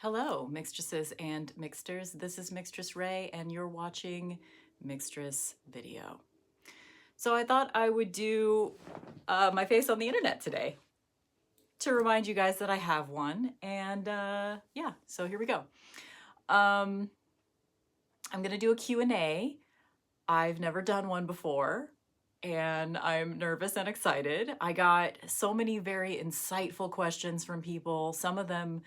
Hello, Mixtresses and Mixters. This is Mixtress Ray, and you're watching Mixtress Video. So I thought I would do my face on the internet today to remind you guys that I have one. And yeah, so here we go. I'm gonna do a Q&A. I've never done one before, and I'm nervous and excited. I got so many very insightful questions from people. Some of them,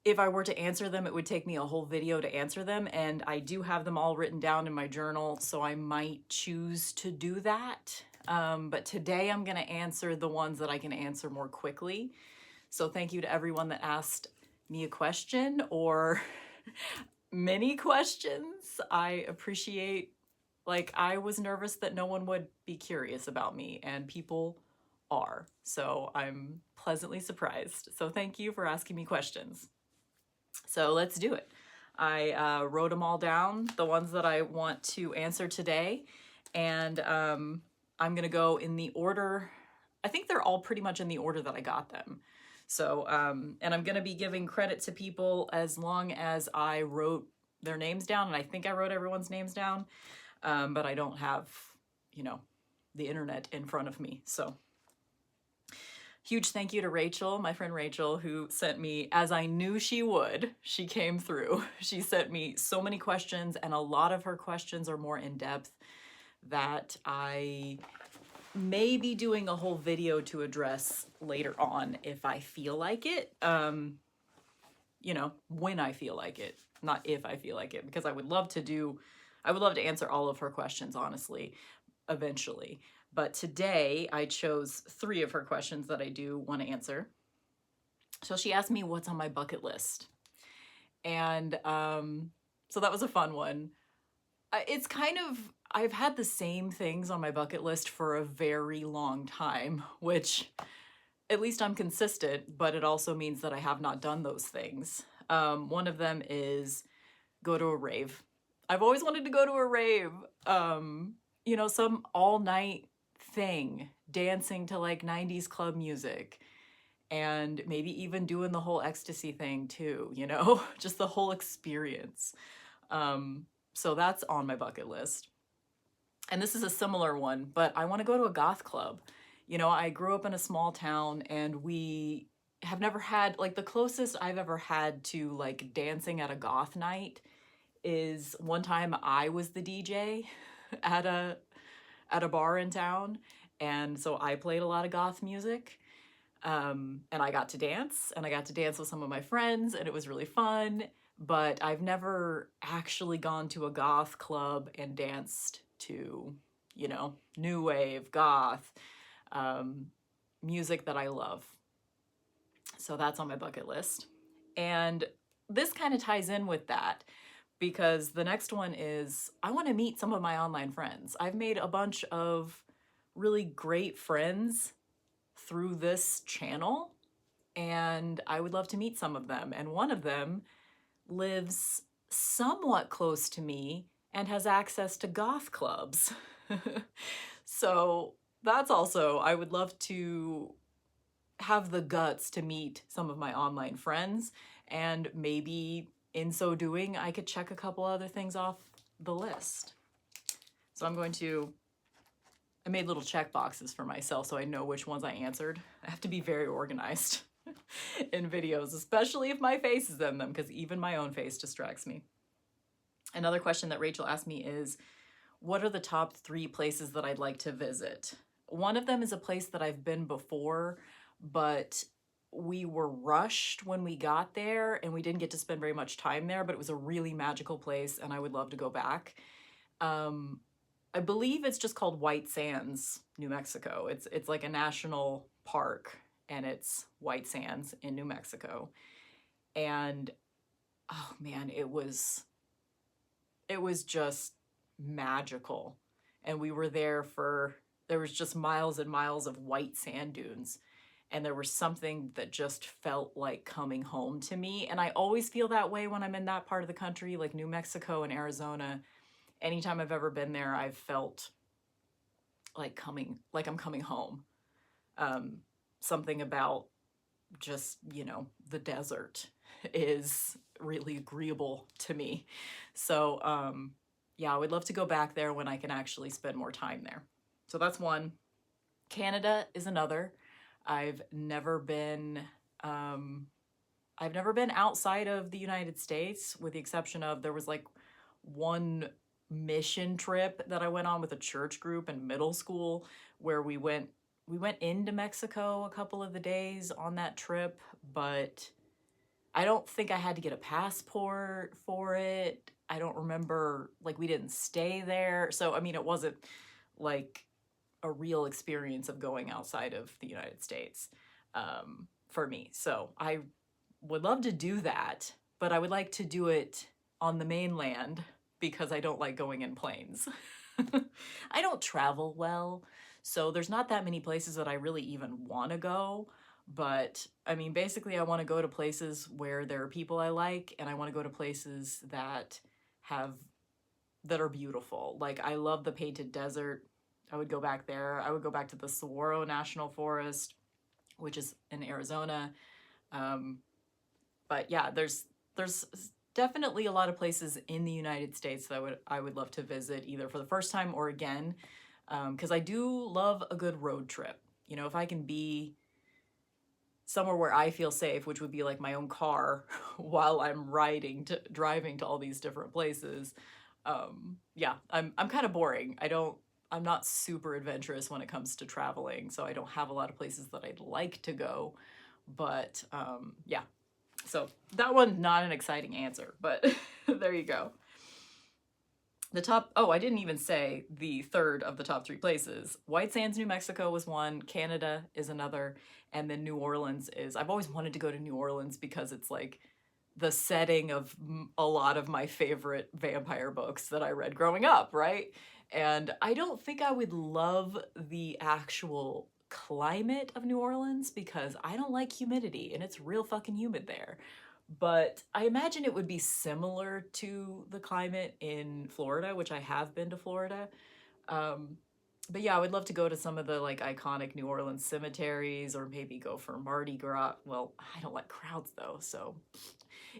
if I were to answer them, it would take me a whole video to answer them, and I do have them all written down in my journal, so I might choose to do that. But today I'm going to answer the ones that I can answer more quickly. So thank you to everyone that asked me a question or many questions. I appreciate, I was nervous that no one would be curious about me, and people are. So I'm pleasantly surprised. So thank you for asking me questions. So let's do it. I wrote them all down, the ones that I want to answer today, and I'm gonna go in the order. I think they're all pretty much in the order that I got them. So, and I'm gonna be giving credit to people as long as I wrote their names down, and I think I wrote everyone's names down, but I don't have, the internet in front of me, so. Huge thank you to Rachel, my friend Rachel, who sent me, as I knew she would, she came through. She sent me so many questions, and a lot of her questions are more in depth that I may be doing a whole video to address later on if I feel like it. When I feel like it, not if I feel like it, because I would love to answer all of her questions, honestly, eventually. But today I chose 3 of her questions that I do want to answer. So she asked me what's on my bucket list. And so that was a fun one. It's kind of, I've had the same things on my bucket list for a very long time, which at least I'm consistent, but it also means that I have not done those things. One of them is go to a rave. I've always wanted to go to a rave. Some all-night thing, dancing to like 90s club music, and maybe even doing the whole ecstasy thing too, just the whole experience. So that's on my bucket list. And this is a similar one, but I want to go to a goth club. I grew up in a small town, and we have never had, the closest I've ever had to dancing at a goth night is one time I was the DJ at a bar in town, and so I played a lot of goth music, and I got to dance with some of my friends, and it was really fun, but I've never actually gone to a goth club and danced to, new wave, goth, music that I love. So that's on my bucket list. And this kind of ties in with that, because the next one is I want to meet some of my online friends. I've made a bunch of really great friends through this channel, and I would love to meet some of them. And one of them lives somewhat close to me and has access to goth clubs. So that's also, I would love to have the guts to meet some of my online friends, and maybe in so doing, I could check a couple other things off the list. So I made little check boxes for myself so I know which ones I answered. I have to be very organized in videos, especially if my face is in them, because even my own face distracts me. Another question that Rachel asked me is, what are the top 3 places that I'd like to visit? One of them is a place that I've been before, but we were rushed when we got there and we didn't get to spend very much time there, but it was a really magical place and I would love to go back. I believe it's just called White Sands, New Mexico. It's like a national park, and it's White Sands in New Mexico. And oh man, it was just magical. And we were there there was just miles and miles of white sand dunes. And there was something that just felt like coming home to me. And I always feel that way when I'm in that part of the country, like New Mexico and Arizona. Anytime I've ever been there, I've felt like I'm coming home. Something about just, the desert is really agreeable to me. So yeah, I would love to go back there when I can actually spend more time there. So that's one. Canada is another. I've never been I've never been outside of the United States, with the exception of there was like one mission trip that I went on with a church group in middle school where we went into Mexico a couple of the days on that trip, but I don't think I had to get a passport for it. I don't remember, like, we didn't stay there. So I mean, it wasn't like a real experience of going outside of the United States for me. So I would love to do that, but I would like to do it on the mainland because I don't like going in planes. I don't travel well, so there's not that many places that I really even want to go. But I mean, basically, I want to go to places where there are people I like, and I want to go to places have that are beautiful. Like, I love the Painted Desert. I would go back there. I would go back to the Saguaro National Forest, which is in Arizona. But yeah, there's definitely a lot of places in the United States that I would love to visit, either for the first time or again, because I do love a good road trip. You know, if I can be somewhere where I feel safe, which would be like my own car while I'm driving to all these different places. Yeah, I'm kind of boring. I'm not super adventurous when it comes to traveling, so I don't have a lot of places that I'd like to go. But yeah, so that one's not an exciting answer, but there you go. I didn't even say the third of the top three places. White Sands, New Mexico was one, Canada is another, and then New Orleans is, I've always wanted to go to New Orleans because it's like the setting of a lot of my favorite vampire books that I read growing up, right? And I don't think I would love the actual climate of New Orleans because I don't like humidity and it's real fucking humid there. But I imagine it would be similar to the climate in Florida, which I have been to Florida. But yeah, I would love to go to some of the like iconic New Orleans cemeteries, or maybe go for Mardi Gras. Well, I don't like crowds though, so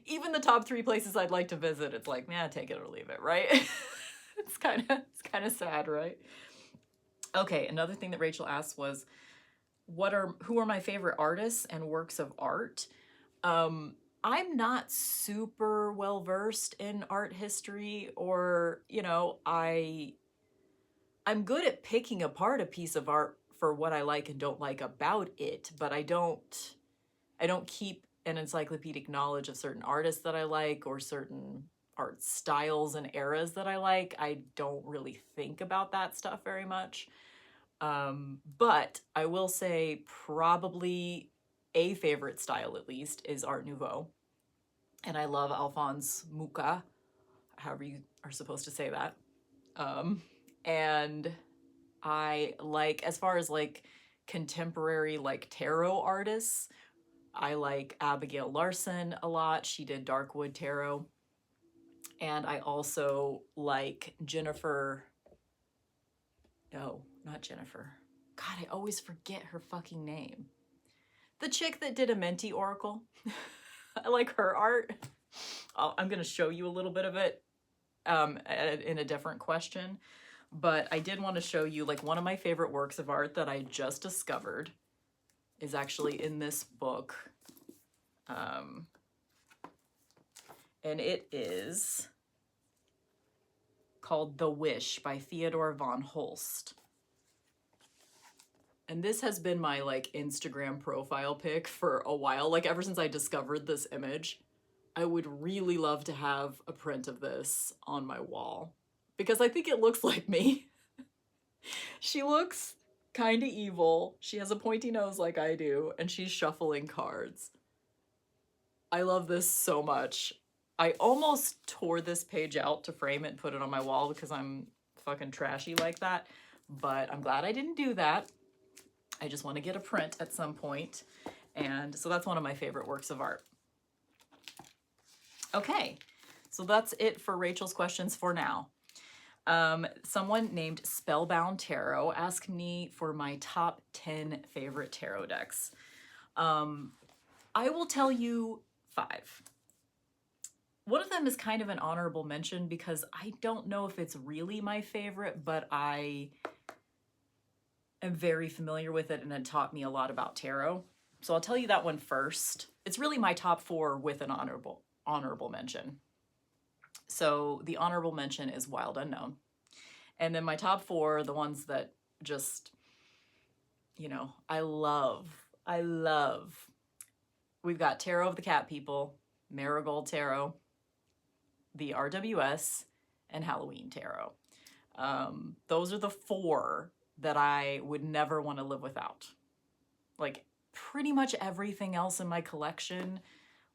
even the top three places I'd like to visit, it's like, nah, take it or leave it, right? It's kind of sad, right? Okay, another thing that Rachel asked was, who are my favorite artists and works of art? I'm not super well versed in art history, or, I'm good at picking apart a piece of art for what I like and don't like about it, but I don't keep an encyclopedic knowledge of certain artists that I like or certain art styles and eras that I like. I don't really think about that stuff very much. But I will say probably a favorite style, at least, is Art Nouveau. And I love Alphonse Mucha, however you are supposed to say that. And I like, as far as like contemporary like tarot artists, I like Abigail Larson a lot. She did Darkwood Tarot. And I also like Jennifer. No, not Jennifer. God, I always forget her fucking name. The chick that did a Menti Oracle. I like her art. I'm going to show you a little bit of it in a different question. But I did want to show you, like, one of my favorite works of art that I just discovered is actually in this book. And it is called The Wish by Theodore von Holst. And this has been my like Instagram profile pic for a while, like ever since I discovered this image. I would really love to have a print of this on my wall because I think it looks like me. She looks kind of evil. She has a pointy nose like I do, and she's shuffling cards. I love this so much. I almost tore this page out to frame it and put it on my wall because I'm fucking trashy like that, but I'm glad I didn't do that. I just want to get a print at some point. And so that's one of my favorite works of art. Okay, so that's it for Rachel's questions for now. Someone named Spellbound Tarot asked me for my top 10 favorite tarot decks. I will tell you 5. One of them is kind of an honorable mention because I don't know if it's really my favorite, but I am very familiar with it and it taught me a lot about tarot. So I'll tell you that one first. It's really my top 4 with an honorable mention. So the honorable mention is Wild Unknown. And then my top 4, the ones that just, you know, I love. We've got Tarot of the Cat People, Marigold Tarot, the RWS, and Halloween Tarot. Those are the 4 that I would never want to live without. Like pretty much everything else in my collection,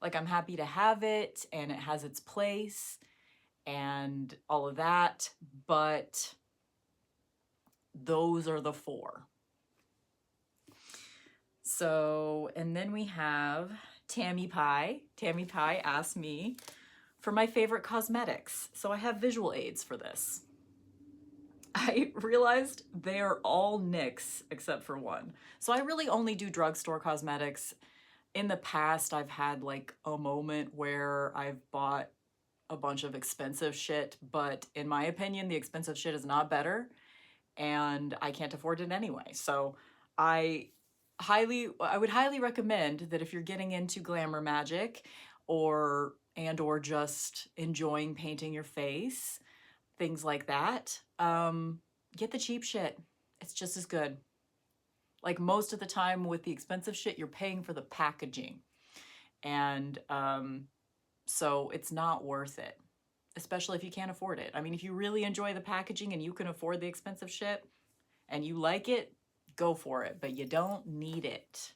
like I'm happy to have it and it has its place and all of that, but those are the 4. So, and then we have Tammy Pie. Tammy Pie asked me for my favorite cosmetics. So I have visual aids for this. I realized they are all NYX except for one. So I really only do drugstore cosmetics. In the past, I've had like a moment where I've bought a bunch of expensive shit, but in my opinion, the expensive shit is not better and I can't afford it anyway. So I would highly recommend that if you're getting into glamour magic or just enjoying painting your face, things like that, get the cheap shit. It's just as good. Like most of the time with the expensive shit, you're paying for the packaging. And so it's not worth it, especially if you can't afford it. I mean, if you really enjoy the packaging and you can afford the expensive shit and you like it, go for it, but you don't need it.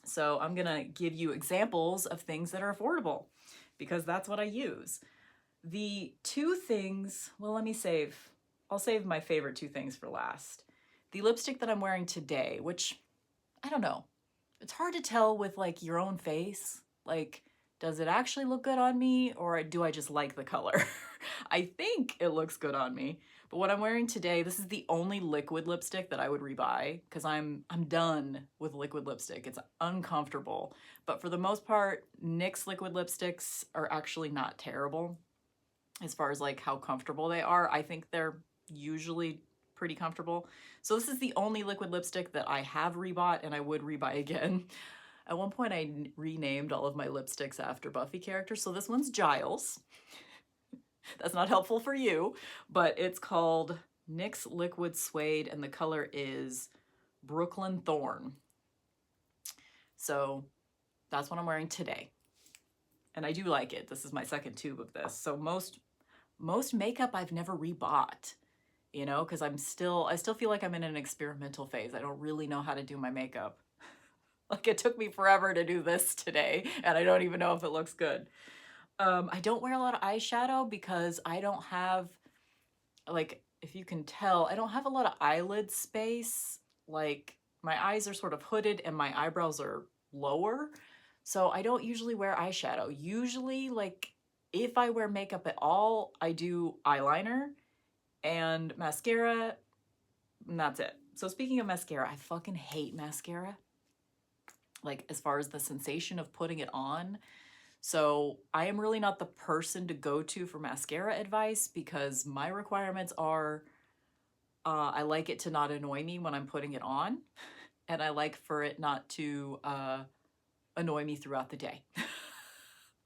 So I'm gonna give you examples of things that are affordable because that's what I use. The 2 things, well, I'll save my favorite 2 things for last. The lipstick that I'm wearing today, which, I don't know, it's hard to tell with like your own face. Like, does it actually look good on me or do I just like the color? I think it looks good on me. But what I'm wearing today, this is the only liquid lipstick that I would rebuy because I'm done with liquid lipstick. It's uncomfortable. But for the most part, NYX liquid lipsticks are actually not terrible as far as like how comfortable they are. I think they're usually pretty comfortable. So this is the only liquid lipstick that I have rebought and I would rebuy again. At one point I renamed all of my lipsticks after Buffy characters. So this one's Giles. That's not helpful for you, but it's called NYX Liquid Suede and the color is Brooklyn Thorn. So that's what I'm wearing today. And I do like it. This is my second tube of this. So most makeup I've never rebought, you know, because I still feel like I'm in an experimental phase. I don't really know how to do my makeup. Like it took me forever to do this today and I don't even know if it looks good. I don't wear a lot of eyeshadow because I don't have, like, if you can tell, I don't have a lot of eyelid space. Like my eyes are sort of hooded and my eyebrows are lower. So I don't usually wear eyeshadow. Usually, like, if I wear makeup at all, I do eyeliner and mascara, and that's it. So speaking of mascara, I fucking hate mascara. Like, as far as the sensation of putting it on. So I am really not the person to go to for mascara advice because my requirements are, I like it to not annoy me when I'm putting it on, and I like for it not to annoy me throughout the day.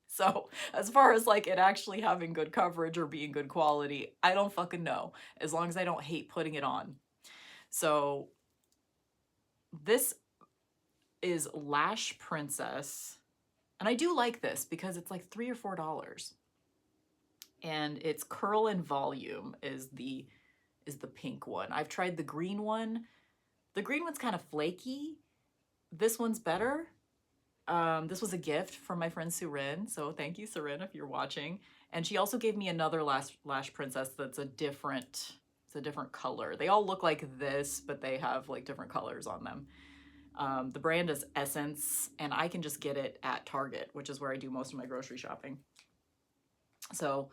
So as far as like it actually having good coverage or being good quality, I don't fucking know, as long as I don't hate putting it on. So this is Lash Princess. And I do like this because it's like $3 or $4. And it's Curl and Volume is the pink one. I've tried the green one. The green one's kind of flaky. This one's better. This was a gift from my friend Surin. So thank you, Surin, if you're watching. And she also gave me another Lash Princess that's a different color. They all look like this, but they have like different colors on them. The brand is Essence, and I can just get it at Target, which is where I do most of my grocery shopping. So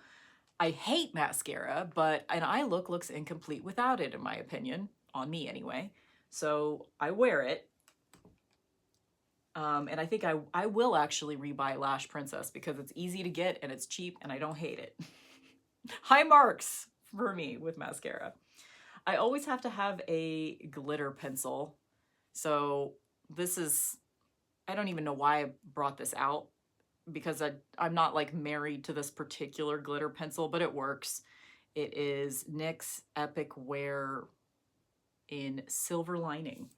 I hate mascara, but an eye look looks incomplete without it, in my opinion, on me anyway. So I wear it. And I think I will actually rebuy Lash Princess because it's easy to get and it's cheap and I don't hate it. High marks for me with mascara. I always have to have a glitter pencil. So this is, I don't even know why I brought this out because I'm not like married to this particular glitter pencil, but it works. It is NYX Epic Wear in Silver Lining.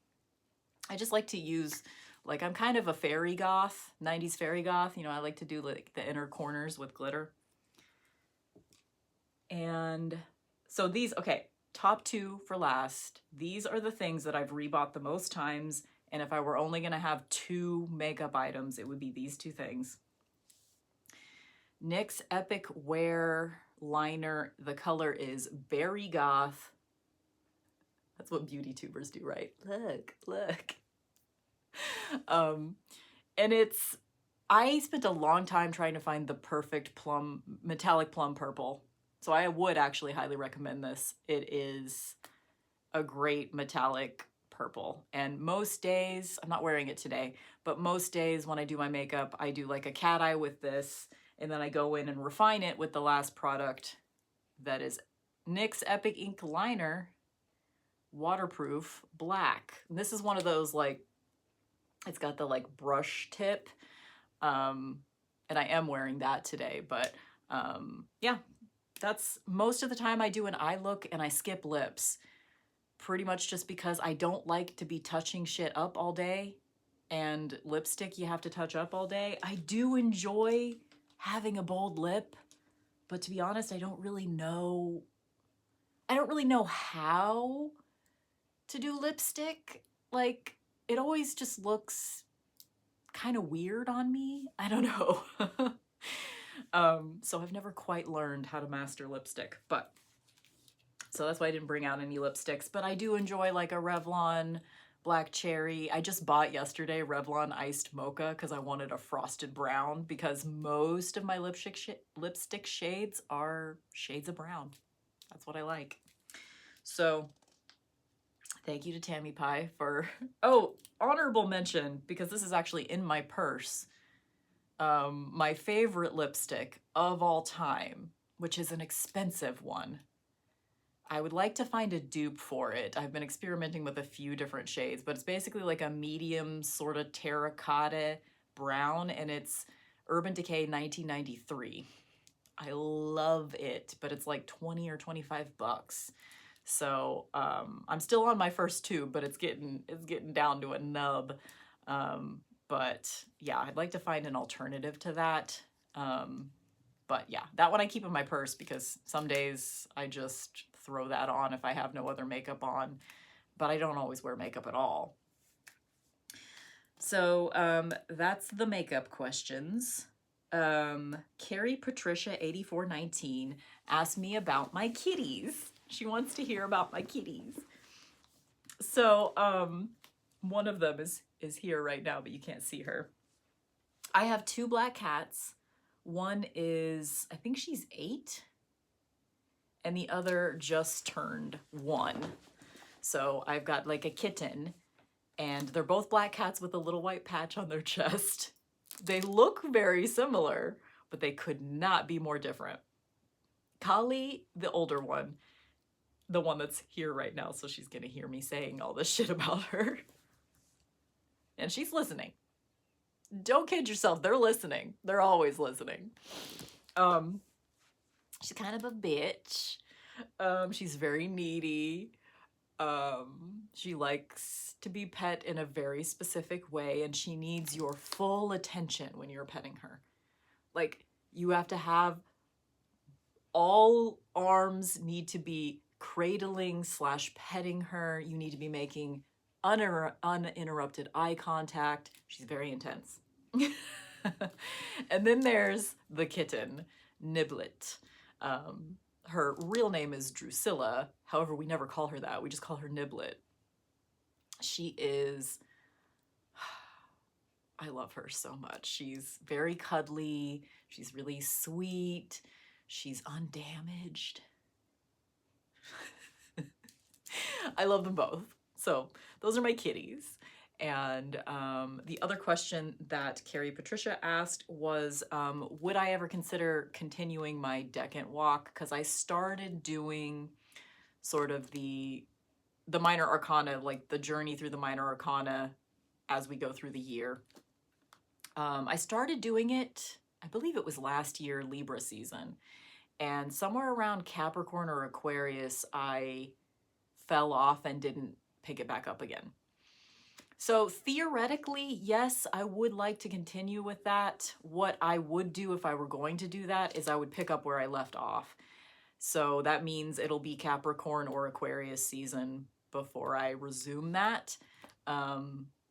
I just like to use, like, I'm kind of a fairy goth, 90s fairy goth. You know, I like to do like the inner corners with glitter. And so these, okay, top two for last. These are the things that I've rebought the most times. And if I were only going to have two makeup items, it would be these two things. NYX Epic Wear Liner. The color is Berry Goth. That's what beauty tubers do, right? Look, look. And it's, I spent a long time trying to find the perfect plum, metallic plum purple. So I would actually highly recommend this. It is a great metallic purple. And most days, I'm not wearing it today, but most days when I do my makeup, I do like a cat eye with this, and then I go in and refine it with the last product that is NYX Epic Ink Liner, waterproof black. And this is one of those, like, it's got the like brush tip. And I am wearing that today, but yeah, that's most of the time I do an eye look and I skip lips. Pretty much just because I don't like to be touching shit up all day, and lipstick you have to touch up all day. I do enjoy having a bold lip, but to be honest, I don't really know how to do lipstick. Like, it always just looks kind of weird on me. I don't know. So I've never quite learned how to master lipstick, but so that's why I didn't bring out any lipsticks, but I do enjoy like a Revlon Black Cherry. I just bought yesterday Revlon Iced Mocha because I wanted a frosted brown, because most of my lipstick shades are shades of brown. That's what I like. So thank you to Tammy Pie for, oh, honorable mention, because this is actually in my purse. My favorite lipstick of all time, which is an expensive one. I would like to find a dupe for it. I've been experimenting with a few different shades, but it's basically like a medium sort of terracotta brown, and it's Urban Decay 1993. I love it, but it's like 20 or 25 bucks. So I'm still on my first tube, but it's getting down to a nub. But yeah, I'd like to find an alternative to that. But yeah, that one I keep in my purse because some days I just throw that on if I have no other makeup on, but I don't always wear makeup at all. So that's the makeup questions. Carrie Patricia 8419 asked me about my kitties. She wants to hear about my kitties. So one of them is here right now, but you can't see her. I have two black cats. One is, I think she's 8, and the other just turned 1. So I've got like a kitten, and they're both black cats with a little white patch on their chest. They look very similar, but they could not be more different. Kali, the older one, the one that's here right now, so she's gonna hear me saying all this shit about her. And she's listening. Don't kid yourself, they're listening. They're always listening. She's kind of a bitch. She's very needy. She likes to be pet in a very specific way, and she needs your full attention when you're petting her. Like, you have to have, all arms need to be cradling / petting her. You need to be making uninterrupted eye contact. She's very intense. And then there's the kitten, Niblet. Her real name is Drusilla. However, we never call her that. We just call her Niblet. She is, I love her so much. She's very cuddly. She's really sweet. She's undamaged. I love them both. So those are my kitties. And the other question that Carrie Patricia asked was, would I ever consider continuing my decant walk? Because I started doing sort of the minor arcana, like the journey through the minor arcana as we go through the year. I started doing it, I believe it was last year, Libra season. And somewhere around Capricorn or Aquarius, I fell off and didn't pick it back up again. So theoretically, yes, I would like to continue with that. What I would do if I were going to do that is I would pick up where I left off. So that means it'll be Capricorn or Aquarius season before I resume that,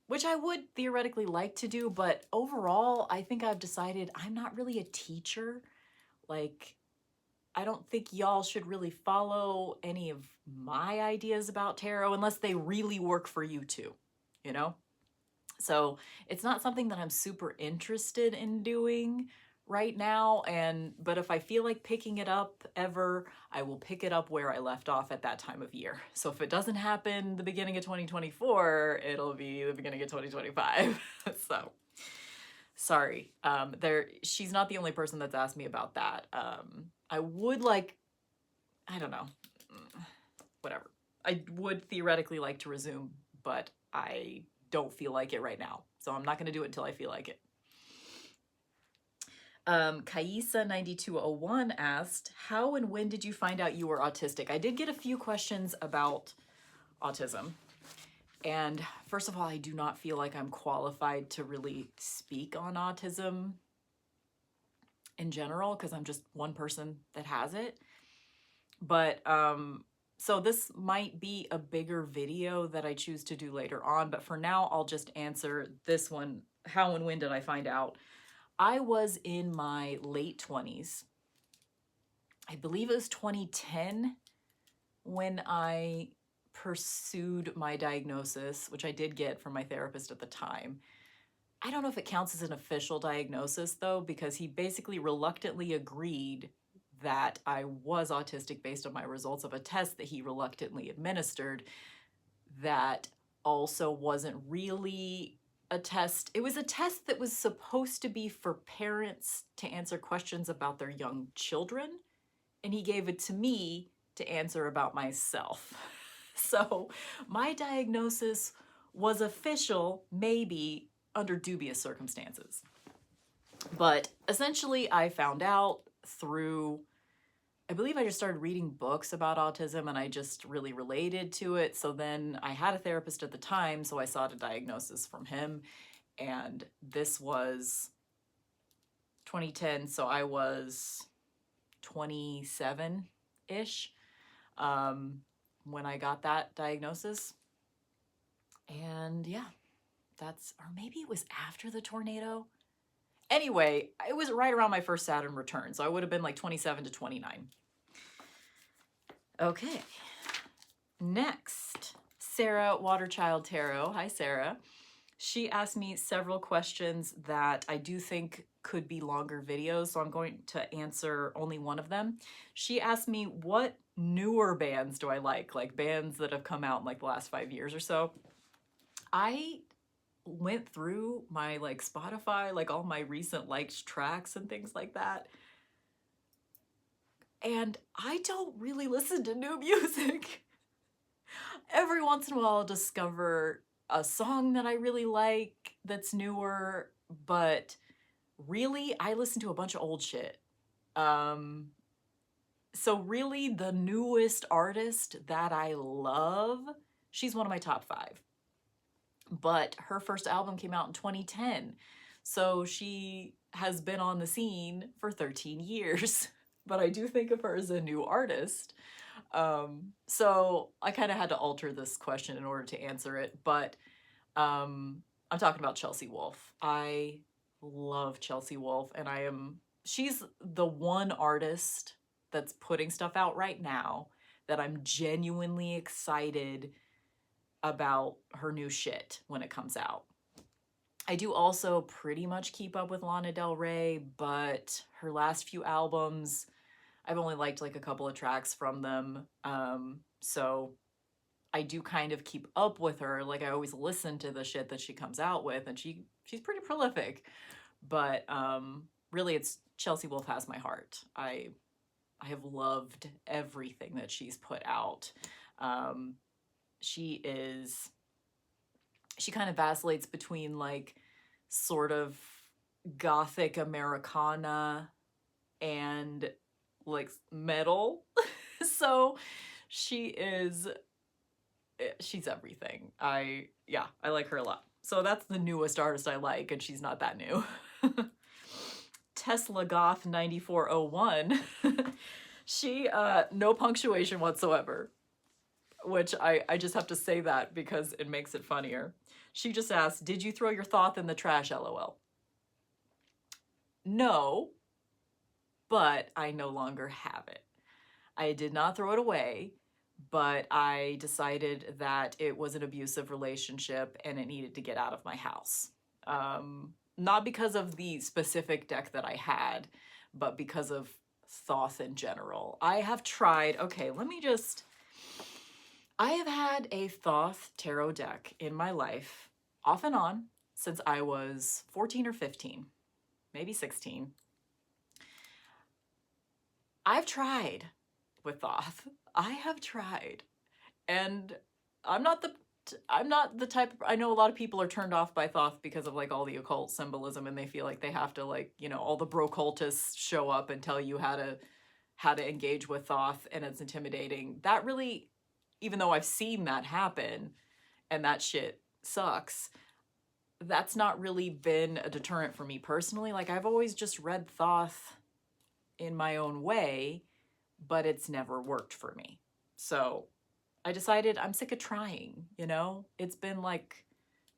which I would theoretically like to do. But overall, I think I've decided I'm not really a teacher. Like, I don't think y'all should really follow any of my ideas about tarot unless they really work for you too, you know? So it's not something that I'm super interested in doing right now. But if I feel like picking it up ever, I will pick it up where I left off at that time of year. So if it doesn't happen the beginning of 2024, it'll be the beginning of 2025. So sorry. She's not the only person that's asked me about that. I would like, I don't know, whatever. I would theoretically like to resume, but I don't feel like it right now. So I'm not going to do it until I feel like it. Kaisa9201 asked, how and when did you find out you were autistic? I did get a few questions about autism. And first of all, I do not feel like I'm qualified to really speak on autism in general, because I'm just one person that has it. But so this might be a bigger video that I choose to do later on, but for now I'll just answer this one. How and when did I find out? I was in my late 20s. I believe it was 2010 when I pursued my diagnosis, which I did get from my therapist at the time. I don't know if it counts as an official diagnosis though, because he basically reluctantly agreed that I was autistic based on my results of a test that he reluctantly administered that also wasn't really a test. It was a test that was supposed to be for parents to answer questions about their young children, and he gave it to me to answer about myself. So my diagnosis was official, maybe under dubious circumstances. But essentially, I found out through, I believe I just started reading books about autism and I just really related to it. So then I had a therapist at the time, so I sought a diagnosis from him. And this was 2010, so I was 27-ish when I got that diagnosis. And yeah, or maybe it was after the tornado. Anyway, it was right around my first Saturn return, so I would have been like 27 to 29. Okay, next, Sarah Waterchild Tarot. Hi, Sarah. She asked me several questions that I do think could be longer videos, so I'm going to answer only one of them. She asked me, what newer bands do I like bands that have come out in like the last 5 years or so. I went through my Spotify, all my recent liked tracks and things like that. And I don't really listen to new music. Every once in a while I'll discover a song that I really like that's newer, but really I listen to a bunch of old shit. So really the newest artist that I love, she's one of my top 5. But her first album came out in 2010. So she has been on the scene for 13 years. But I do think of her as a new artist. So I kind of had to alter this question in order to answer it. But I'm talking about Chelsea Wolfe. I love Chelsea Wolfe, and she's the one artist that's putting stuff out right now that I'm genuinely excited about her new shit when it comes out. I do also pretty much keep up with Lana Del Rey, but her last few albums, I've only liked a couple of tracks from them. So I do kind of keep up with her. Like I always listen to the shit that she comes out with, and she's pretty prolific. But really, it's Chelsea Wolfe has my heart. I have loved everything that she's put out. Um, she kind of vacillates between like sort of gothic Americana and like metal. So she's everything. I like her a lot. So that's the newest artist I like, and she's not that new. Tesla Goth 9401. She no punctuation whatsoever, which I just have to say that because it makes it funnier. She just asked, "Did you throw your thoth in the trash, LOL?" No, but I no longer have it. I did not throw it away, but I decided that it was an abusive relationship and it needed to get out of my house. Not because of the specific deck that I had, but because of thoth in general. I have tried, I have had a thoth tarot deck in my life, off and on, since I was 14 or 15, maybe 16. I've tried with thoth. I have tried. And I'm not the type of, I know a lot of people are turned off by thoth because of like all the occult symbolism, and they feel like they have to like, all the bro-cultists show up and tell you how to engage with thoth, and it's intimidating. That really, even though I've seen that happen and that shit sucks, that's not really been a deterrent for me personally. Like I've always just read thoth in my own way, but it's never worked for me. So I decided I'm sick of trying, It's been like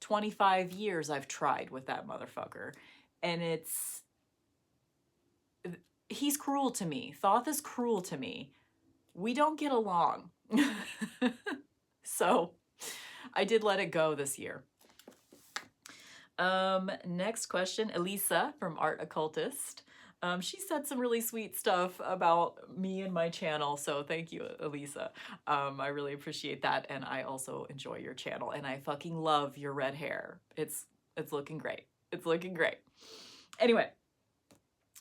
25 years I've tried with that motherfucker. And he's cruel to me. Thoth is cruel to me. We don't get along. So I did let it go this year. Next question, Elisa from Art Occultist. She said some really sweet stuff about me and my channel, so thank you, Elisa. I really appreciate that, and I also enjoy your channel, and I fucking love your red hair. It's looking great. It's looking great. Anyway,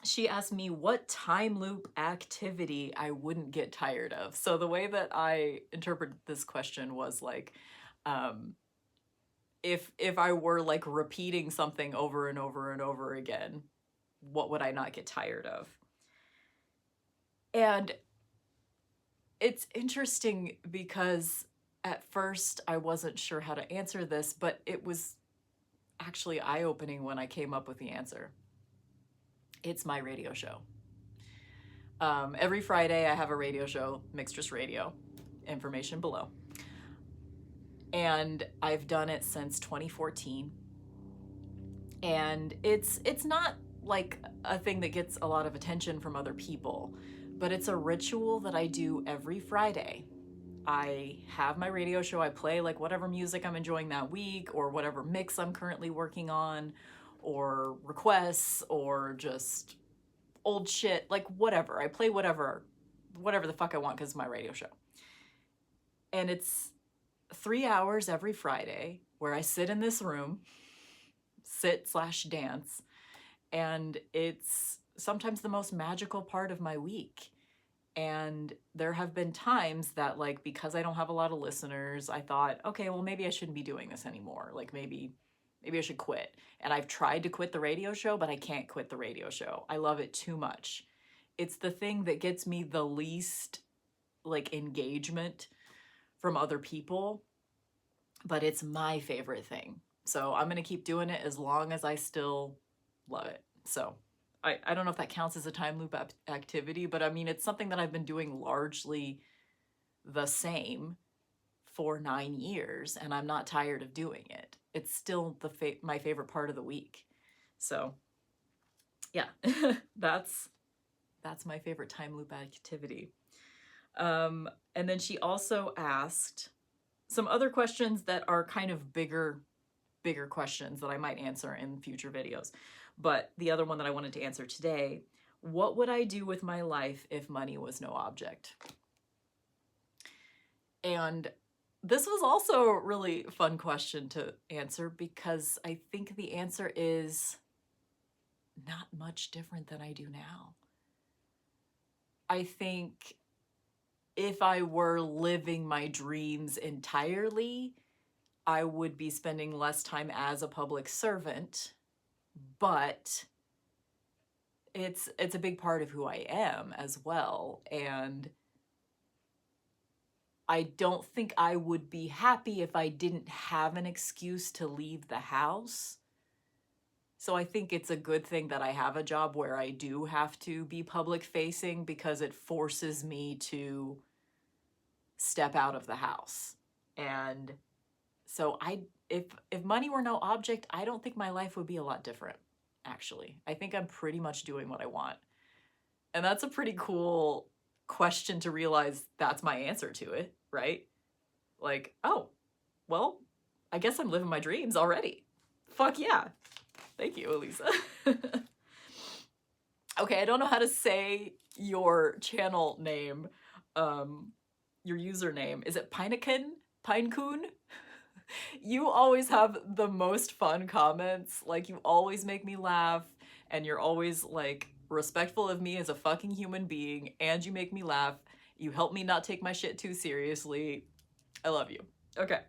she asked me what time loop activity I wouldn't get tired of. So the way that I interpreted this question was like, if I were like repeating something over and over and over again, what would I not get tired of? And it's interesting because at first I wasn't sure how to answer this, but it was actually eye-opening when I came up with the answer. It's my radio show. Every Friday I have a radio show, Mixtress Radio, information below. And I've done it since 2014. And it's not like a thing that gets a lot of attention from other people, but it's a ritual that I do every Friday. I have my radio show, I play like whatever music I'm enjoying that week, or whatever mix I'm currently working on, or requests, or just old shit, like whatever. I play whatever the fuck I want because it's my radio show. And it's 3 hours every Friday where I sit in this room, sit/dance, and it's sometimes the most magical part of my week. And there have been times that, like, because I don't have a lot of listeners, I thought, okay, well, maybe I shouldn't be doing this anymore. Like, maybe I should quit. And I've tried to quit the radio show, but I can't quit the radio show. I love it too much. It's the thing that gets me the least, like, engagement from other people, but it's my favorite thing. So I'm going to keep doing it as long as I still love it. So I don't know if that counts as a time loop activity, but I mean, it's something that I've been doing largely the same for 9 years, and I'm not tired of doing it. It's still my favorite part of the week. So yeah, that's my favorite time loop activity. And then she also asked some other questions that are kind of bigger questions that I might answer in future videos. But the other one that I wanted to answer today, what would I do with my life if money was no object? And this was also a really fun question to answer because I think the answer is not much different than I do now. I think if I were living my dreams entirely, I would be spending less time as a public servant, but it's a big part of who I am as well. And I don't think I would be happy if I didn't have an excuse to leave the house. So I think it's a good thing that I have a job where I do have to be public facing because it forces me to step out of the house. And so if money were no object, I don't think my life would be a lot different, actually. I think I'm pretty much doing what I want. And that's a pretty cool question to realize that's my answer to it, right? Like, oh, well, I guess I'm living my dreams already. Fuck yeah. Thank you, Elisa. Okay, I don't know how to say your channel name, your username. Is it Pinecun? Pinecun? You always have the most fun comments. Like, you always make me laugh, and you're always, like, respectful of me as a fucking human being, and you make me laugh. You help me not take my shit too seriously. I love you. Okay.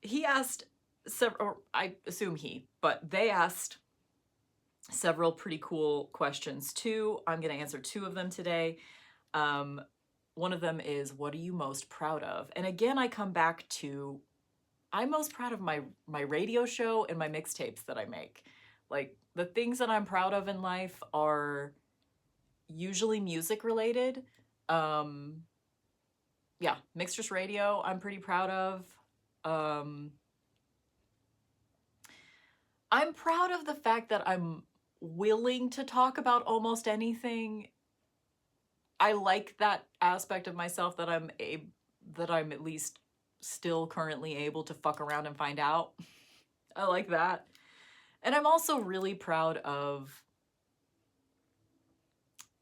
He asked several, or I assume he, but they asked several pretty cool questions too. I'm going to answer two of them today. One of them is, what are you most proud of? And again, I come back to, I'm most proud of my radio show and my mixtapes that I make. Like, the things that I'm proud of in life are usually music related. Yeah, Mixtress Radio, I'm pretty proud of. I'm proud of the fact that I'm willing to talk about almost anything. I like that aspect of myself that I'm at least still currently able to fuck around and find out. I like that. And I'm also really proud of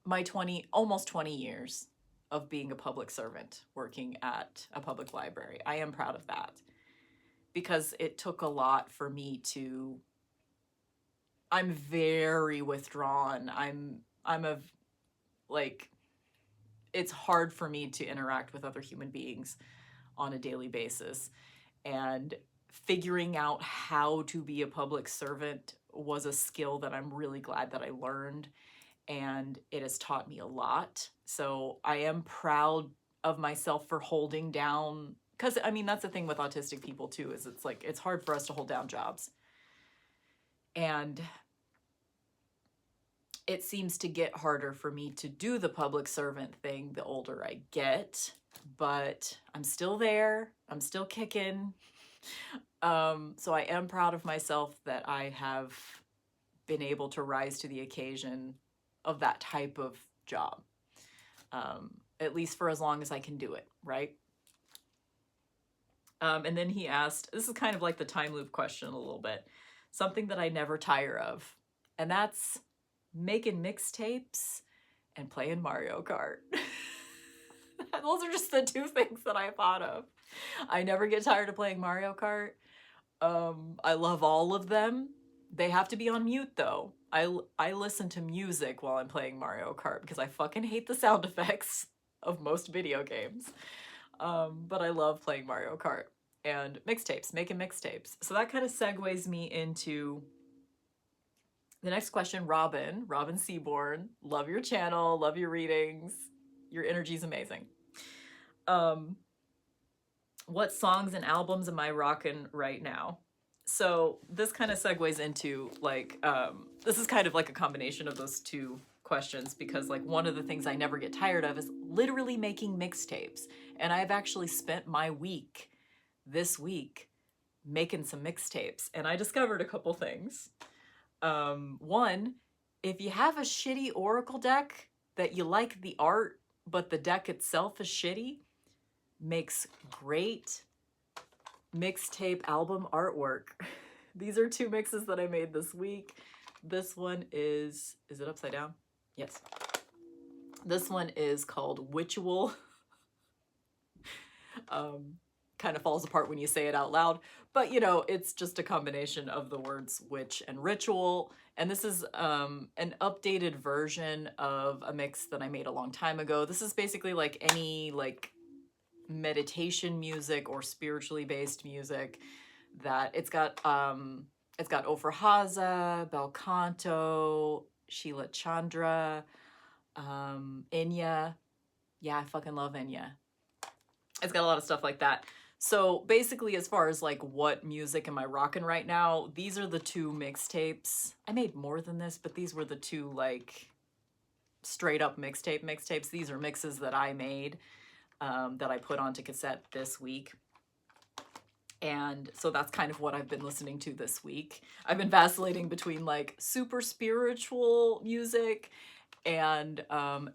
my almost 20 years of being a public servant, working at a public library. I am proud of that because it took a lot for me to, I'm very withdrawn. It's hard for me to interact with other human beings on a daily basis. And figuring out how to be a public servant was a skill that I'm really glad that I learned. And it has taught me a lot. So I am proud of myself for holding down, because I mean, that's the thing with autistic people too, is it's like, it's hard for us to hold down jobs. And it seems to get harder for me to do the public servant thing the older I get, but I'm still there. I'm still kicking. So I am proud of myself that I have been able to rise to the occasion of that type of job, at least for as long as I can do it, right? And then he asked, this is kind of like the time loop question a little bit, something that I never tire of, and that's making mixtapes and playing Mario Kart. Those are just the two things that I thought of. I never get tired of playing Mario Kart. I love all of them. They have to be on mute though. I listen to music while I'm playing Mario Kart because I fucking hate the sound effects of most video games. But I love playing Mario Kart and mixtapes, making mixtapes. So that kind of segues me into the next question. Robin Seaborn, love your channel, love your readings. Your energy's amazing. What songs and albums am I rocking right now? So this kind of segues into like, this is kind of like a combination of those two questions, because like one of the things I never get tired of is literally making mixtapes. And I've actually spent my week this week making some mixtapes, and I discovered a couple things. One, if you have a shitty Oracle deck that you like the art, but the deck itself is shitty, makes great mixtape album artwork. These are two mixes that I made this week. This one is it upside down? Yes. This one is called Witchual. Kind of falls apart when you say it out loud. But, you know, it's just a combination of the words witch and ritual. And this is an updated version of a mix that I made a long time ago. This is basically like any like meditation music or spiritually based music that it's got Ofra Haza, Bel Canto, Sheila Chandra, Enya. Yeah, I fucking love Enya. It's got a lot of stuff like that. So basically, as far as like what music am I rocking right now, these are the two mixtapes. I made more than this, but these were the two like straight up mixtapes. These are mixes that I made that I put onto cassette this week. And so that's kind of what I've been listening to this week. I've been vacillating between like super spiritual music and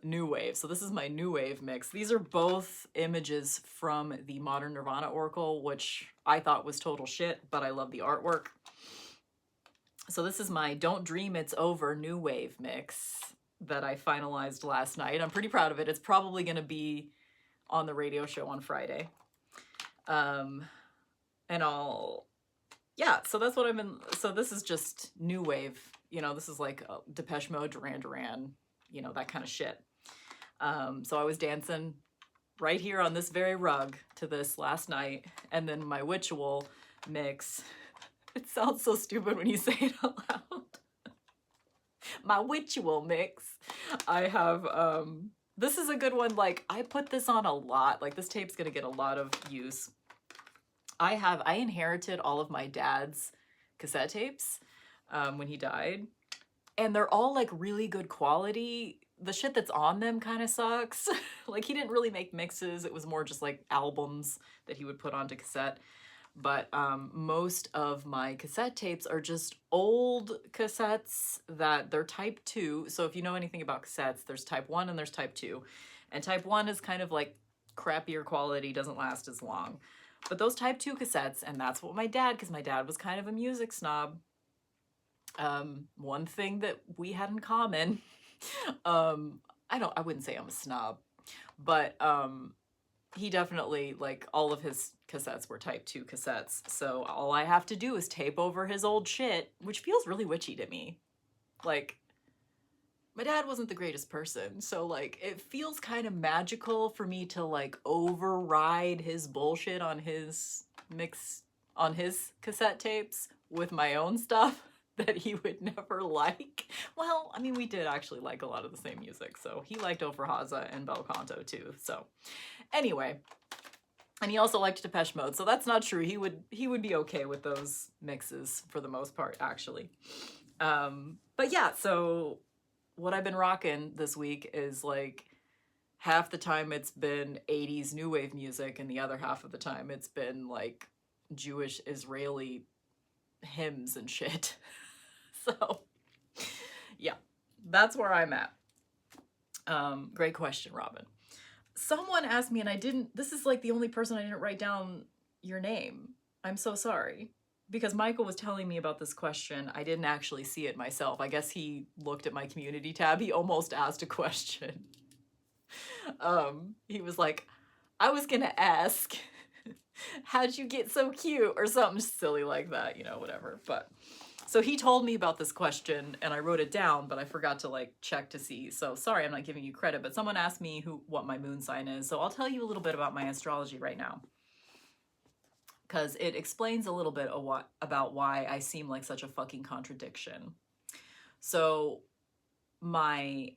new wave. So this is my new wave mix. These are both images from the Modern Nirvana Oracle, which I thought was total shit, but I love the artwork. So this is my Don't Dream It's Over new wave mix that I finalized last night. I'm pretty proud of it. It's probably going to be on the radio show on Friday. And yeah, so that's what I've been, so this is just new wave, you know, this is like Depeche Mode, Duran Duran, you know, that kind of shit. So I was dancing right here on this very rug to this last night. And then my ritual mix, it sounds so stupid when you say it out loud. My ritual mix, I have, this is a good one. Like I put this on a lot, like this tape's gonna get a lot of use. I inherited all of my dad's cassette tapes when he died, and they're all like really good quality. The shit that's on them kind of sucks. Like he didn't really make mixes. It was more just like albums that he would put onto cassette. But most of my cassette tapes are just old cassettes that they're type 2. So if you know anything about cassettes, there's type 1 and there's type 2. And type 1 is kind of like crappier quality, doesn't last as long. But those type 2 cassettes, and that's what my dad, because my dad was kind of a music snob. One thing that we had in common, I wouldn't say I'm a snob, but he definitely, like, all of his cassettes were type 2 cassettes. So all I have to do is tape over his old shit, which feels really witchy to me. Like, my dad wasn't the greatest person, so like it feels kind of magical for me to like override his bullshit on his cassette tapes with my own stuff that he would never like. Well, I mean, we did actually like a lot of the same music, so he liked Ofra Haza and Bel Canto too. So anyway, and he also liked Depeche Mode, so that's not true. He would be okay with those mixes for the most part, actually. But yeah, so what I've been rocking this week is like half the time it's been 80s new wave music and the other half of the time it's been like Jewish Israeli hymns and shit. So yeah, that's where I'm at. Great question, Robin. Someone asked me, and this is like the only person I didn't write down your name. I'm so sorry. Because Michael was telling me about this question, I didn't actually see it myself. I guess he looked at my community tab. He almost asked a question. He was like, I was gonna ask, how'd you get so cute? Or something silly like that, you know, whatever. But so he told me about this question and I wrote it down, but I forgot to like check to see. So sorry, I'm not giving you credit, but someone asked me what my moon sign is. So I'll tell you a little bit about my astrology right now, because it explains a little bit about why I seem like such a fucking contradiction. So my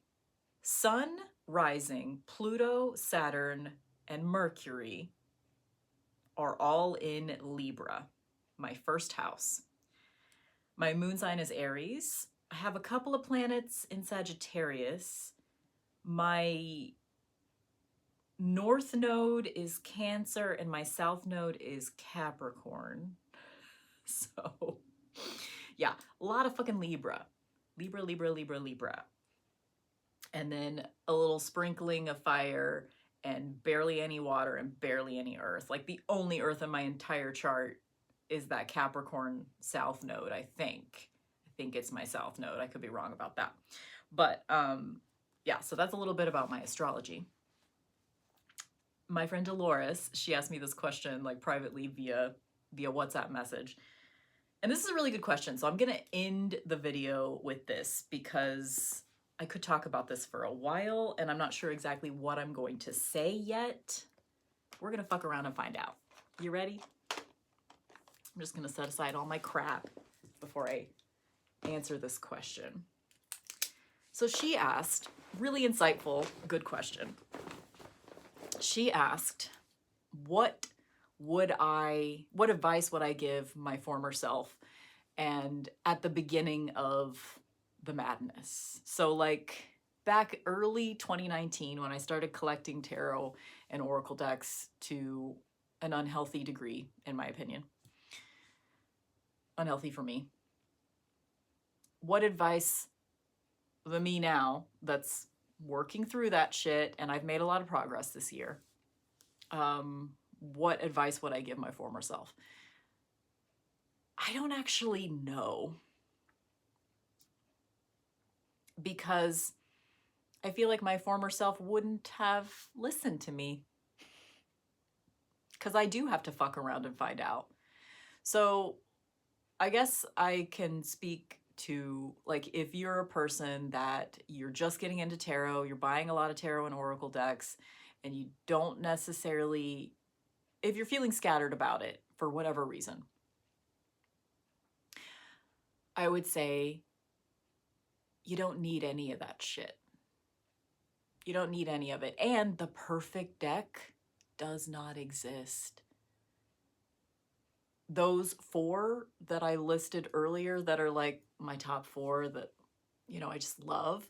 sun, rising, Pluto, Saturn, and Mercury are all in Libra, my first house. My moon sign is Aries. I have a couple of planets in Sagittarius. My north node is Cancer and my south node is Capricorn. So yeah, a lot of fucking Libra. Libra. And then a little sprinkling of fire and barely any water and barely any earth. Like the only earth in my entire chart is that Capricorn south node, I think. I think it's my south node. I could be wrong about that. But yeah, so that's a little bit about my astrology. my friend Dolores, she asked me this question like privately via WhatsApp message. And this is a really good question. So I'm going to end the video with this because I could talk about this for a while and I'm not sure exactly what I'm going to say yet. We're going to fuck around and find out. You ready? I'm just going to set aside all my crap before I answer this question. So she asked, really insightful, good question. She asked, what advice would I give my former self and at the beginning of the madness? So like back early 2019 when I started collecting tarot and oracle decks to an unhealthy degree, in my opinion. Unhealthy for me. What advice the me now that's working through that shit, and I've made a lot of progress this year, what advice would I give my former self? I don't actually know, because I feel like my former self wouldn't have listened to me, because I do have to fuck around and find out. So I guess I can speak to, like, if you're a person that you're just getting into tarot, you're buying a lot of tarot and oracle decks, and you don't necessarily, if you're feeling scattered about it for whatever reason, I would say you don't need any of that shit. You don't need any of it. And the perfect deck does not exist. Those 4 that I listed earlier that are like my top 4 that, you know, I just love.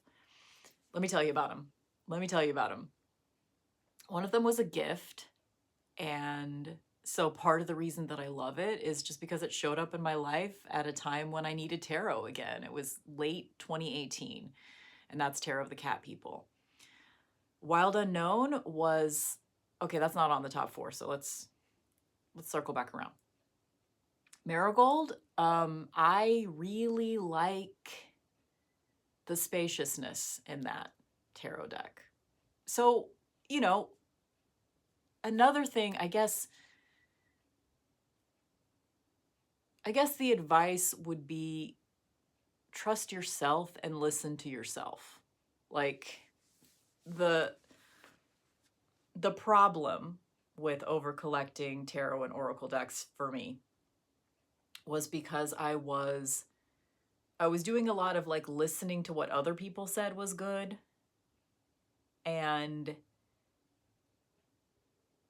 Let me tell you about them. One of them was a gift. And so part of the reason that I love it is just because it showed up in my life at a time when I needed tarot again. It was late 2018, and that's Tarot of the Cat People. Wild Unknown was, okay, that's not on the top 4, so let's circle back around. Marigold, I really like the spaciousness in that tarot deck. So, you know, another thing, I guess the advice would be trust yourself and listen to yourself. Like, the problem with over collecting tarot and oracle decks for me was because I was doing a lot of like listening to what other people said was good and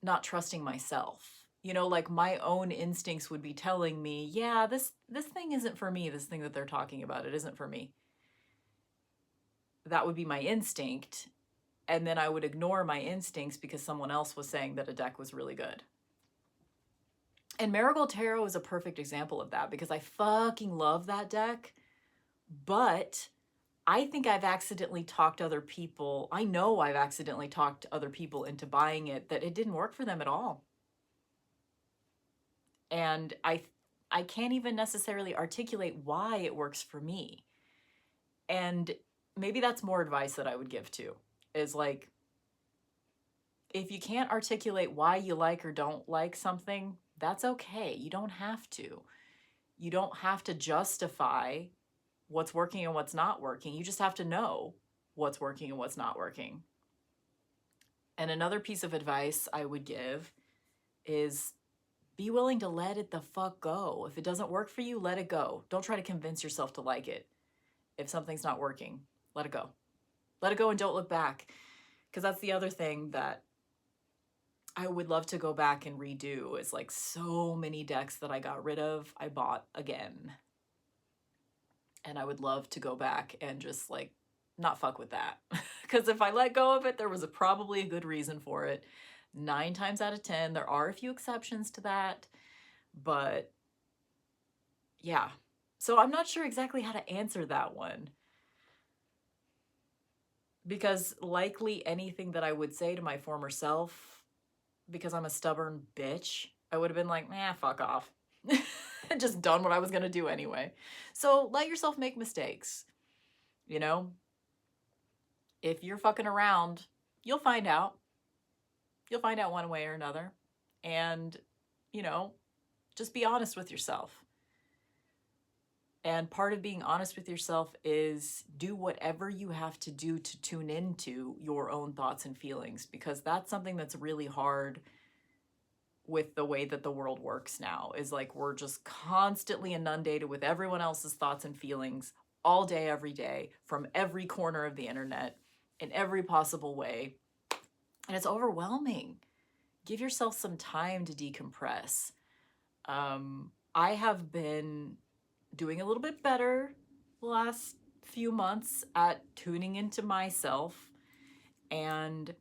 not trusting myself. You know, like my own instincts would be telling me, yeah, this thing isn't for me. This thing that they're talking about, it isn't for me. That would be my instinct. And then I would ignore my instincts because someone else was saying that a deck was really good. And Marigold Tarot is a perfect example of that because I fucking love that deck. But I think I've accidentally talked other people. I know I've accidentally talked other people into buying it that it didn't work for them at all. And I can't even necessarily articulate why it works for me. And maybe that's more advice that I would give too, is like, if you can't articulate why you like or don't like something, that's okay. You don't have to. You don't have to justify what's working and what's not working. You just have to know what's working and what's not working. And another piece of advice I would give is be willing to let it the fuck go. If it doesn't work for you, let it go. Don't try to convince yourself to like it. If something's not working, let it go. Let it go and don't look back. Because that's the other thing that I would love to go back and redo, is like so many decks that I got rid of, I bought again. And I would love to go back and just like not fuck with that. Because if I let go of it, there was probably a good reason for it. 9 times out of 10, there are a few exceptions to that. But yeah. So I'm not sure exactly how to answer that one. Because likely anything that I would say to my former self, because I'm a stubborn bitch, I would have been like, nah, fuck off. And just done what I was going to do anyway. So let yourself make mistakes. You know? If you're fucking around, you'll find out. You'll find out one way or another. And, just be honest with yourself. And part of being honest with yourself is do whatever you have to do to tune into your own thoughts and feelings, because that's something that's really hard with the way that the world works now, is like we're just constantly inundated with everyone else's thoughts and feelings all day, every day, from every corner of the internet, in every possible way. And it's overwhelming. Give yourself some time to decompress. I have been doing a little bit better the last few months at tuning into myself, and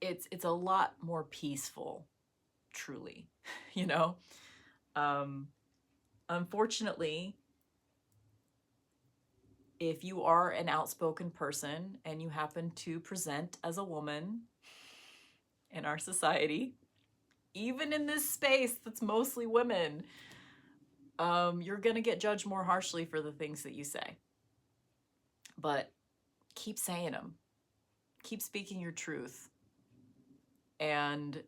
it's a lot more peaceful, truly. Unfortunately, if you are an outspoken person and you happen to present as a woman in our society, even in this space that's mostly women, you're gonna get judged more harshly for the things that you say. But keep saying them. Keep speaking your truth. And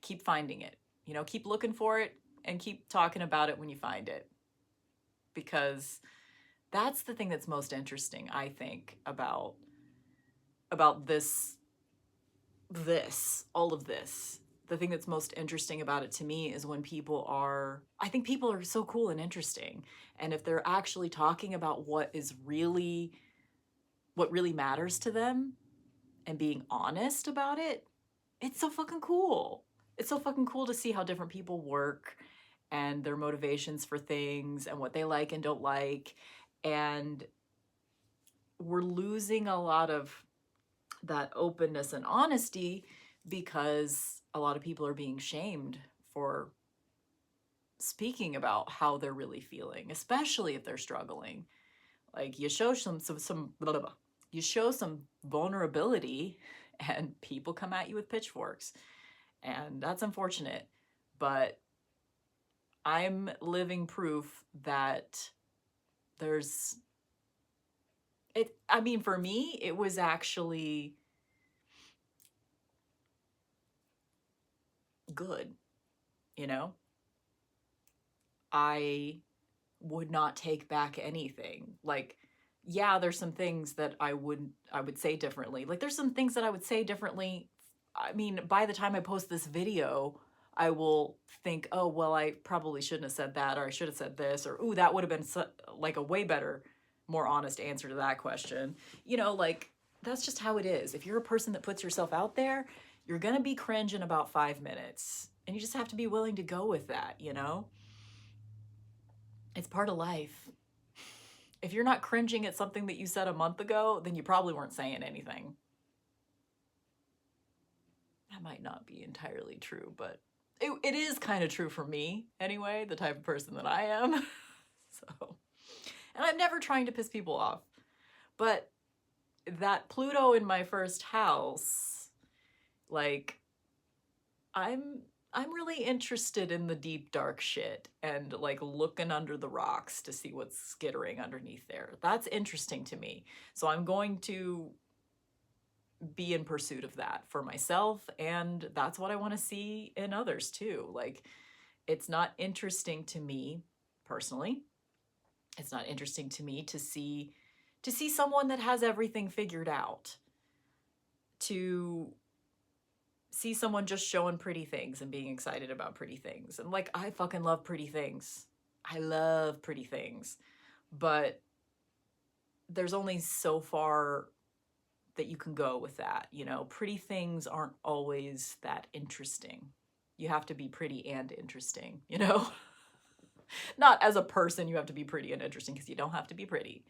keep finding it. Keep looking for it and keep talking about it when you find it. Because that's the thing that's most interesting, I think, about all of this. The thing that's most interesting about it to me is when I think people are so cool and interesting. And if they're actually talking about what really matters to them and being honest about it, it's so fucking cool. It's so fucking cool to see how different people work and their motivations for things and what they like and don't like. And we're losing a lot of that openness and honesty because a lot of people are being shamed for speaking about how they're really feeling, especially if they're struggling. Like, you show some blah, blah, blah. You show some vulnerability and people come at you with pitchforks. And that's unfortunate. But I'm living proof that for me, it was actually good. I would not take back anything. Like, yeah, there's some things that I would say differently. Like, there's some things that I would say differently. By the time I post this video, I will think, oh, well, I probably shouldn't have said that, or I should have said this, or, ooh, that would have been like a way better, more honest answer to that question. That's just how it is. If you're a person that puts yourself out there, you're going to be cringe in about 5 minutes. And you just have to be willing to go with that, It's part of life. If you're not cringing at something that you said a month ago, then you probably weren't saying anything. That might not be entirely true, but it is kind of true for me anyway, the type of person that I am. And I'm never trying to piss people off. But that Pluto in my first house, like, I'm really interested in the deep, dark shit and, like, looking under the rocks to see what's skittering underneath there. That's interesting to me. So I'm going to be in pursuit of that for myself, and that's what I want to see in others too. Like, it's not interesting to me personally. It's not interesting to me to see someone that has everything figured out, to see someone just showing pretty things and being excited about pretty things. And, like, I fucking love pretty things. I love pretty things. But there's only so far that you can go with that, Pretty things aren't always that interesting. You have to be pretty and interesting, Not as a person you have to be pretty and interesting, because you don't have to be pretty.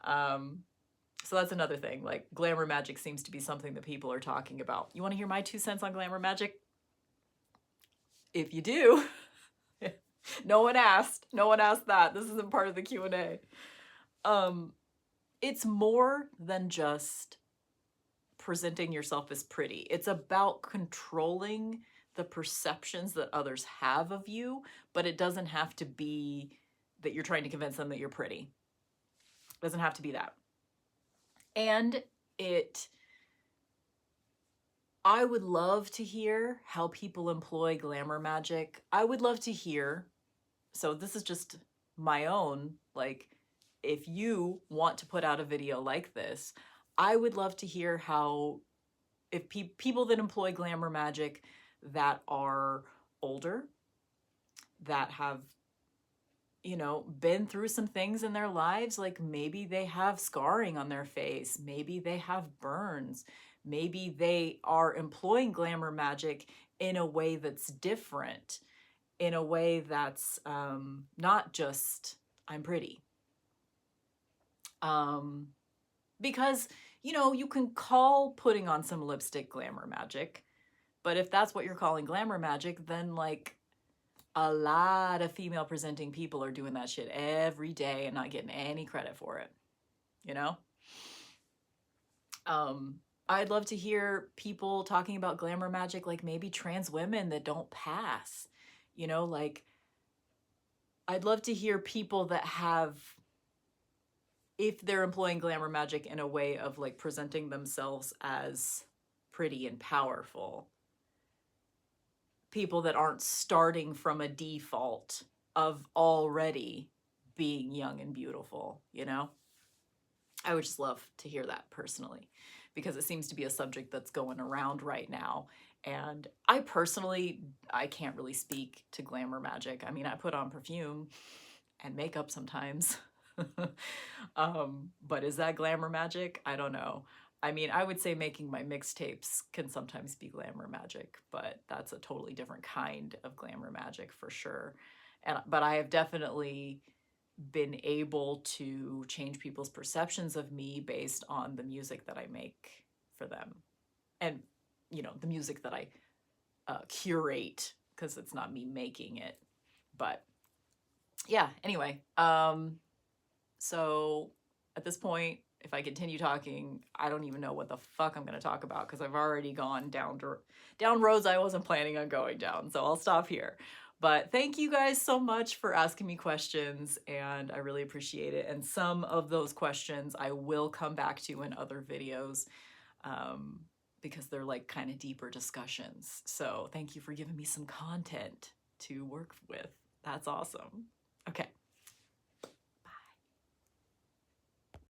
So that's another thing. Like, glamour magic seems to be something that people are talking about. You want to hear my 2 cents on glamour magic? If you do, no one asked that. This isn't part of the Q&A. It's more than just presenting yourself as pretty. It's about controlling the perceptions that others have of you, but it doesn't have to be that you're trying to convince them that you're pretty. It doesn't have to be that. And it I would love to hear how people employ glamour magic. I would love to hear, so this is just my own, like, if you want to put out a video like this, I would love to hear how, if people that employ glamour magic that are older, that have, you know, been through some things in their lives, like maybe they have scarring on their face, maybe they have burns, maybe they are employing glamour magic in a way that's different, in a way that's not just I'm pretty. Because, you know, you can call putting on some lipstick glamour magic, but if that's what you're calling glamour magic, then like a lot of female presenting people are doing that shit every day and not getting any credit for it, you know? I'd love to hear people talking about glamour magic, like maybe trans women that don't pass, you know, like I'd love to hear people that have, if they're employing glamour magic in a way of like presenting themselves as pretty and powerful, people that aren't starting from a default of already being young and beautiful, you know? I would just love to hear that personally, because it seems to be a subject that's going around right now. And I personally, I can't really speak to glamour magic. I mean, I put on perfume and makeup sometimes. But is that glamour magic? I don't know. I mean, I would say making my mixtapes can sometimes be glamour magic, but that's a totally different kind of glamour magic for sure. But I have definitely been able to change people's perceptions of me based on the music that I make for them. And, you know, the music that I curate, because it's not me making it. But yeah, anyway, so at this point, if I continue talking, I don't even know what the fuck I'm going to talk about, because I've already gone down roads I wasn't planning on going down. So I'll stop here. But thank you guys so much for asking me questions, and I really appreciate it. And some of those questions I will come back to in other videos, because they're like kind of deeper discussions. So thank you for giving me some content to work with. That's awesome. Okay.